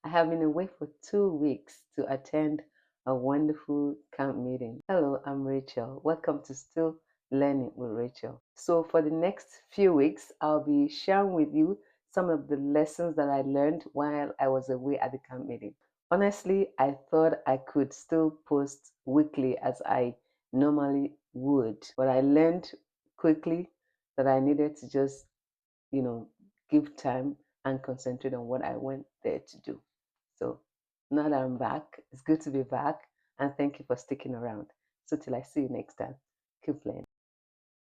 I have been away for 2 weeks to attend a wonderful camp meeting. Hello, I'm Rachel. Welcome to Still Learning with Rachel. So, for the next few weeks, I'll be sharing with you some of the lessons that I learned while I was away at the camp meeting. Honestly, I thought I could still post weekly as I normally would, but I learned quickly that I needed to just, you know, give time and concentrate on what I went there to do. So now that I'm back, it's good to be back, and thank you for sticking around. So till I see you next time, keep learning.